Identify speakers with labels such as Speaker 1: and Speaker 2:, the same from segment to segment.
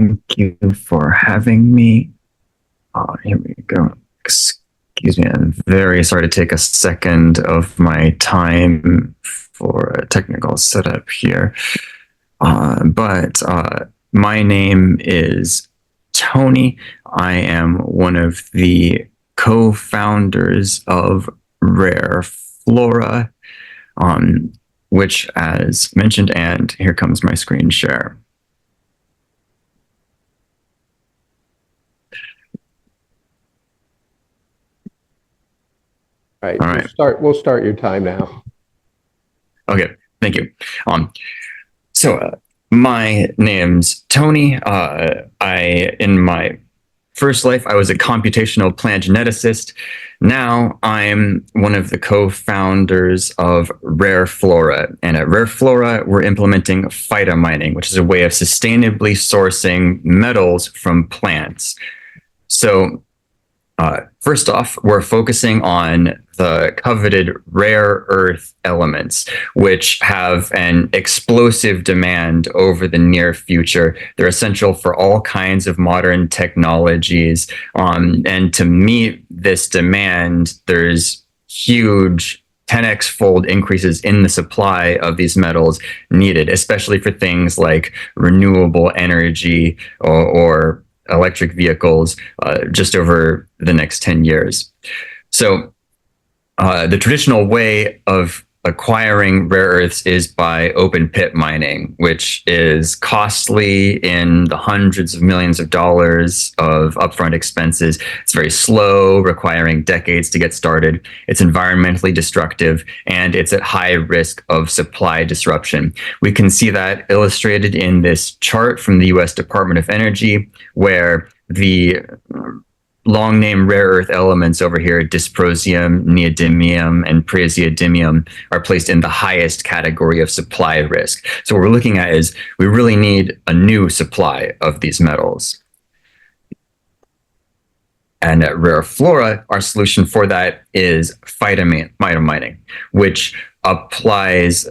Speaker 1: Thank you for having me. Here we go. Excuse me, I'm very sorry to take a second of my time for a technical setup here. But my name is Tony. I am one of the co-founders of Rare Flora, which, as mentioned, and here comes my screen share.
Speaker 2: All right. We'll start your time now.
Speaker 1: Okay, thank you. My name's Tony. In my first life, I was a computational plant geneticist. Now I'm one of the co-founders of Rare Flora. And at Rare Flora, we're implementing phytomining, which is a way of sustainably sourcing metals from plants. So first off, we're focusing on the coveted rare earth elements, which have an explosive demand over the near future. They're essential for all kinds of modern technologies. And to meet this demand, there's huge 10x fold increases in the supply of these metals needed, especially for things like renewable energy or electric vehicles just over the next 10 years. So the traditional way of acquiring rare earths is by open pit mining, which is costly in the hundreds of millions of dollars of upfront expenses. It's very slow, requiring decades to get started. It's environmentally destructive, and it's at high risk of supply disruption. We can see that illustrated in this chart from the US Department of Energy, where the long name rare earth elements over here, dysprosium, neodymium, and praseodymium, are placed in the highest category of supply risk. So what we're looking at is we really need a new supply of these metals. And at Rare Flora, our solution for that is phytomining, which applies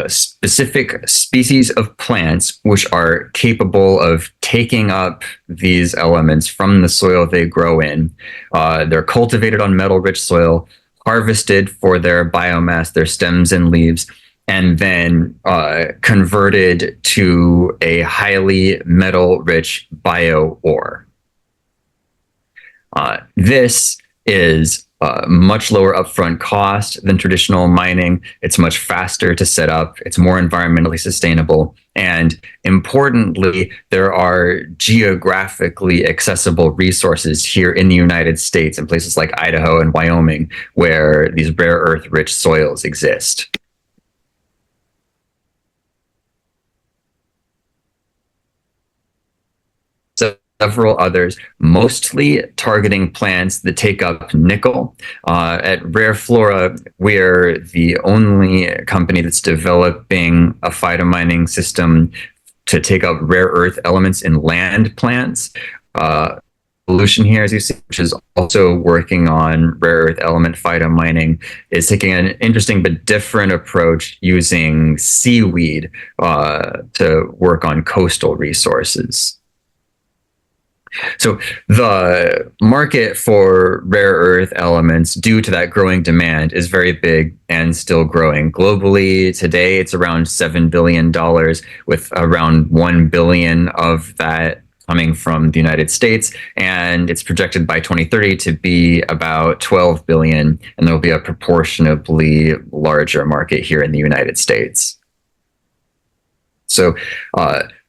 Speaker 1: specific species of plants which are capable of taking up these elements from the soil they grow in. They're cultivated on metal-rich soil, harvested for their biomass, their stems and leaves, and then converted to a highly metal-rich bio-ore. This is much lower upfront cost than traditional mining. It's much faster to set up. It's more environmentally sustainable. And importantly, there are geographically accessible resources here in the United States in places like Idaho and Wyoming, where these rare earth rich soils exist. Several others, mostly targeting plants that take up nickel. At Rare Flora, we're the only company that's developing a phytomining system to take up rare earth elements in land plants. Revolution here, as you see, which is also working on rare earth element phytomining, is taking an interesting but different approach using seaweed to work on coastal resources. So the market for rare earth elements, due to that growing demand, is very big and still growing. Globally, today, it's around $7 billion, with around 1 billion of that coming from the United States. And it's projected by 2030 to be about 12 billion, and there'll be a proportionably larger market here in the United States. So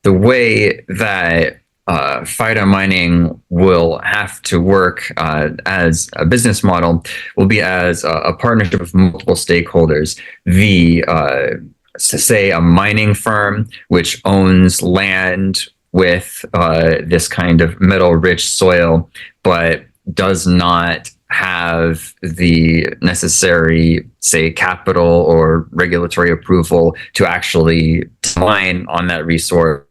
Speaker 1: the way that phytomining will have to work as a business model will be as a partnership of multiple stakeholders. Say a mining firm which owns land with this kind of metal-rich soil, but does not have the necessary, say, capital or regulatory approval to actually mine on that resource.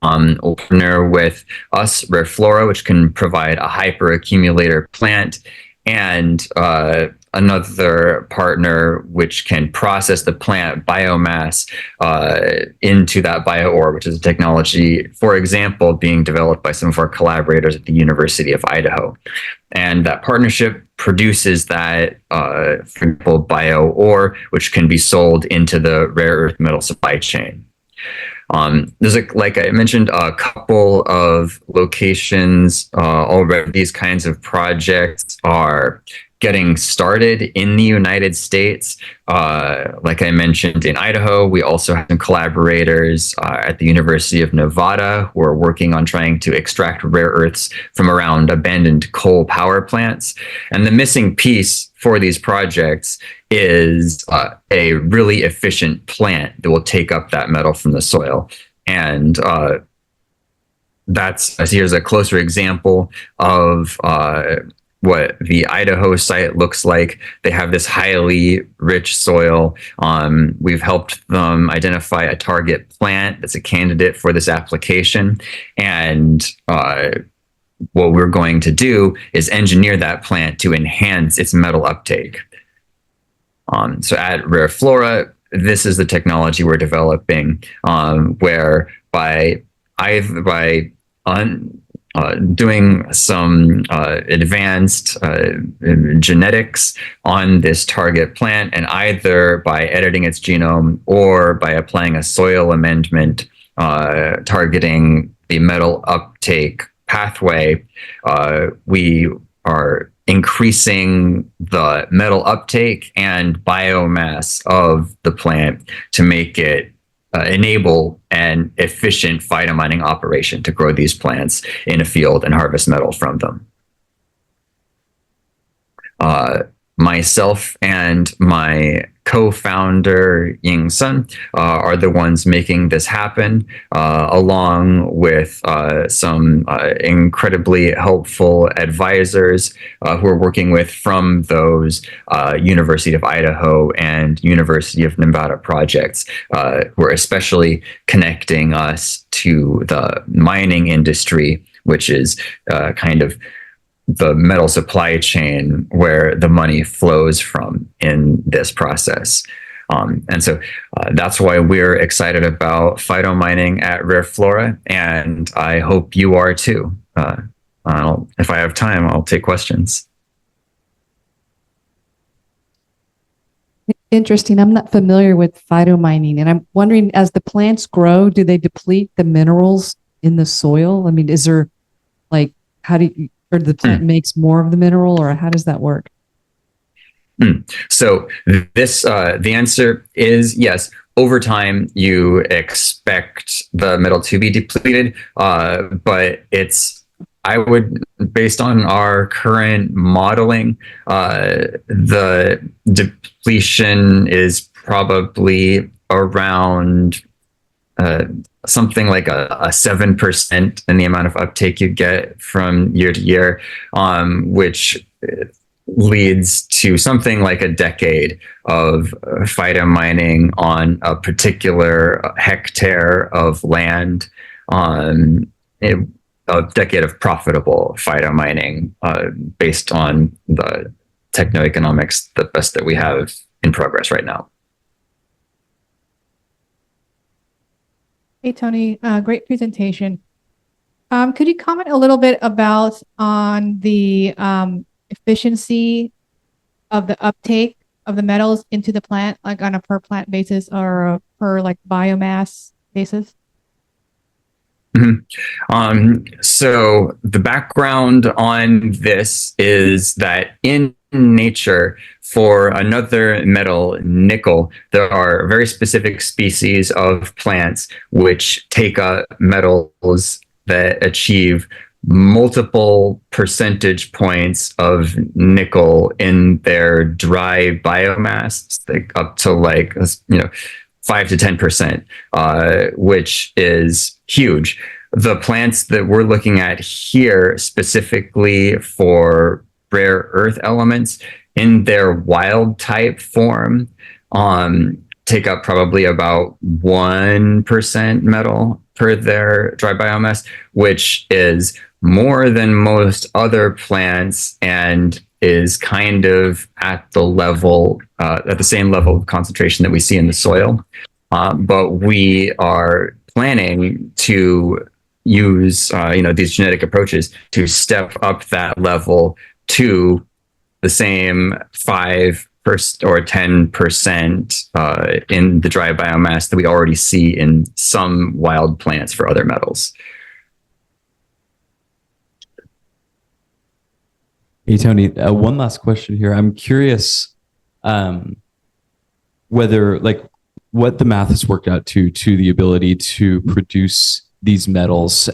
Speaker 1: We'll partner with us, Rare Flora, which can provide a hyper accumulator plant and a another partner which can process the plant biomass into that bio-ore, which is a technology, for example, being developed by some of our collaborators at the University of Idaho. And that partnership produces that, for example, bio-ore, which can be sold into the rare earth metal supply chain. There's like I mentioned, a couple of locations already. These kinds of projects are getting started in the United States. Like I mentioned, in Idaho, we also have some collaborators at the University of Nevada who are working on trying to extract rare earths from around abandoned coal power plants. And the missing piece for these projects is a really efficient plant that will take up that metal from the soil. And here's a closer example of what the Idaho site looks like. They have this highly rich soil. We've helped them identify a target plant that's a candidate for this application. And what we're going to do is engineer that plant to enhance its metal uptake. So at Rare Flora, this is the technology we're developing, where by doing some advanced genetics on this target plant, and either by editing its genome or by applying a soil amendment targeting the metal uptake pathway, we are increasing the metal uptake and biomass of the plant to make it enable an efficient phytomining operation to grow these plants in a field and harvest metal from them. Myself and my co-founder Ying Sun are the ones making this happen, along with some incredibly helpful advisors who are working with from those University of Idaho and University of Nevada projects, who are especially connecting us to the mining industry, which is kind of the metal supply chain where the money flows from in this process. And so that's why we're excited about phytomining at Rare Flora, and I hope you are too. If I have time, I'll take questions.
Speaker 3: Interesting. I'm not familiar with phytomining, and I'm wondering, as the plants grow, do they deplete the minerals in the soil? I mean, is there like, how do you, or the plant makes more of the mineral, or how does that work?
Speaker 1: So this, the answer is yes. Over time, you expect the metal to be depleted, but I would, based on our current modeling, the depletion is probably around something like a 7% in the amount of uptake you get from year to year, which leads to something like a decade of phytomining on a particular hectare of land, a decade of profitable phytomining based on the techno-economics, the best that we have in progress right now.
Speaker 4: Hey, Tony, great presentation. Could you comment a little bit about on the efficiency of the uptake of the metals into the plant, like on a per plant basis or a per like biomass basis?
Speaker 1: So the background on this is that in nature, for another metal, nickel, there are very specific species of plants which take metals that achieve multiple percentage points of nickel in their dry biomass, like up to like 5 to 10%, which is huge. The plants that we're looking at here specifically for rare earth elements in their wild type form take up probably about 1% metal per their dry biomass, which is more than most other plants and is kind of at the same level of concentration that we see in the soil. But we are planning to use, these genetic approaches to step up that level to the same 5% or 10% in the dry biomass that we already see in some wild plants for other metals.
Speaker 5: Hey, Tony, one last question here. I'm curious whether, like, what the math has worked out to the ability to produce these metals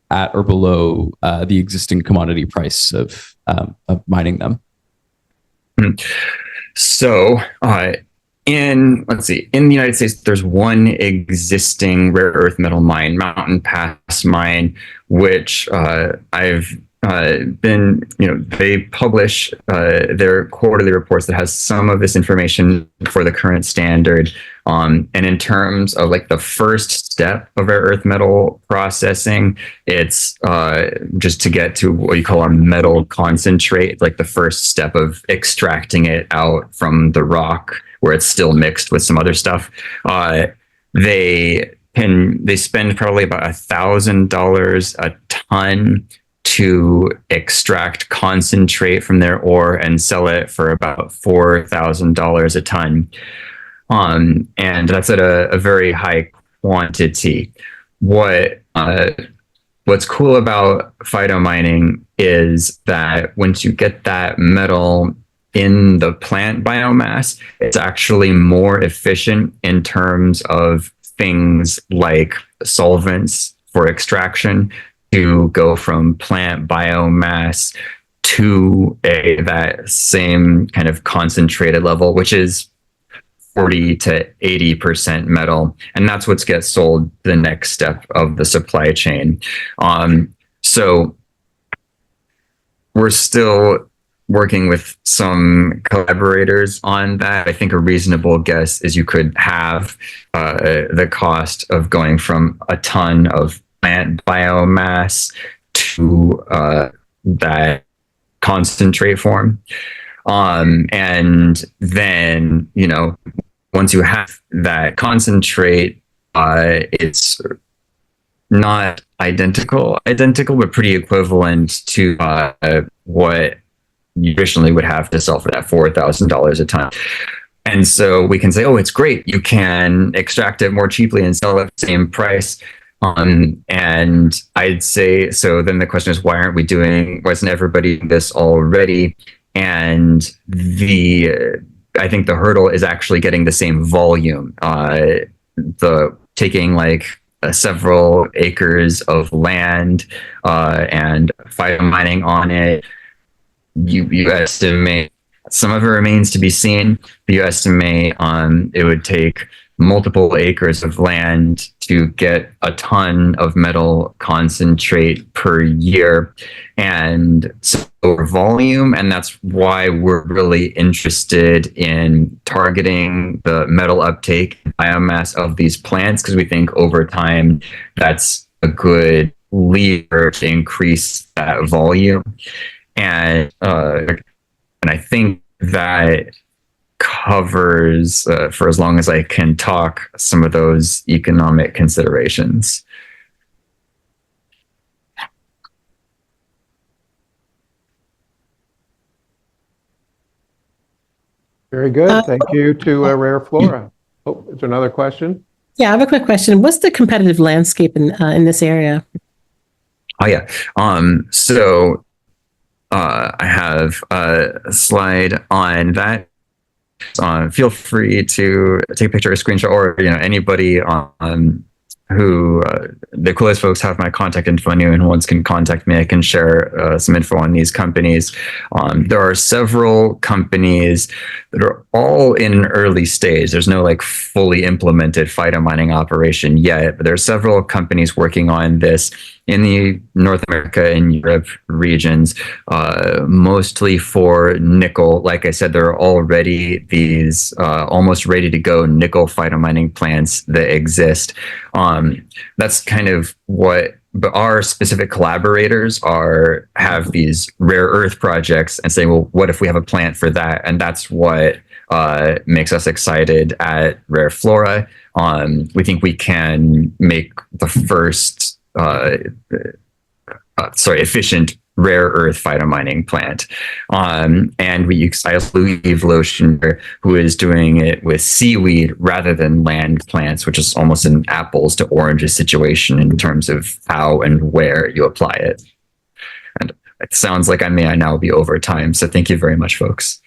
Speaker 5: at or below the existing commodity price of mining them.
Speaker 1: So, in the United States, there's one existing rare earth metal mine, Mountain Pass Mine, which I've been, they publish their quarterly reports that has some of this information for the current standard. And in terms of like the first step of rare earth metal processing, it's just to get to what you call a metal concentrate, like the first step of extracting it out from the rock where it's still mixed with some other stuff. They spend probably about $1,000 a ton to extract concentrate from their ore and sell it for about $4,000 a ton. And that's at a very high quantity. What's cool about phytomining is that once you get that metal in the plant biomass, it's actually more efficient in terms of things like solvents for extraction, to go from plant biomass to that same kind of concentrated level, which is 40 to 80% metal. And that's what gets sold the next step of the supply chain. So we're still working with some collaborators on that. I think a reasonable guess is you could have the cost of going from a ton of plant biomass to that concentrate form. And then, once you have that concentrate, it's not identical, but pretty equivalent to what you traditionally would have to sell for that $4,000 a ton. And so we can say, oh, it's great. You can extract it more cheaply and sell it at the same price. And I'd say, so then the question is, why wasn't everybody doing this already? And I think the hurdle is actually getting the same volume. Taking like several acres of land and phytomining on it, you estimate, some of it remains to be seen, but you estimate it would take multiple acres of land to get a ton of metal concentrate per year. And so volume, and that's why we're really interested in targeting the metal uptake biomass of these plants, because we think over time that's a good lever to increase that volume. And I think that covers, for as long as I can talk, some of those economic considerations.
Speaker 2: Very good. Thank you to Rare Flora. Oh, is there another question?
Speaker 6: Yeah, I have a quick question. What's the competitive landscape in this area?
Speaker 1: Oh yeah. So I have a slide on that. Feel free to take a picture or a screenshot, or anybody who the Aquillius folks have my contact info, and anyone who wants can contact me. I can share some info on these companies. There are several companies that are all in early stage. There's no like fully implemented phytomining operation yet, but there are several companies working on this. in the North America and Europe regions, mostly for nickel. Like I said, there are already these almost ready to go nickel phytomining plants that exist. That's kind of what. But our specific collaborators have these rare earth projects and say, well, what if we have a plant for that? And that's what makes us excited at Rare Flora. We think we can make the first efficient rare earth phytomining plant. And we use Louis Lotion, who is doing it with seaweed rather than land plants, which is almost an apples to oranges situation in terms of how and where you apply it. And it sounds like I may now be over time. So thank you very much, folks.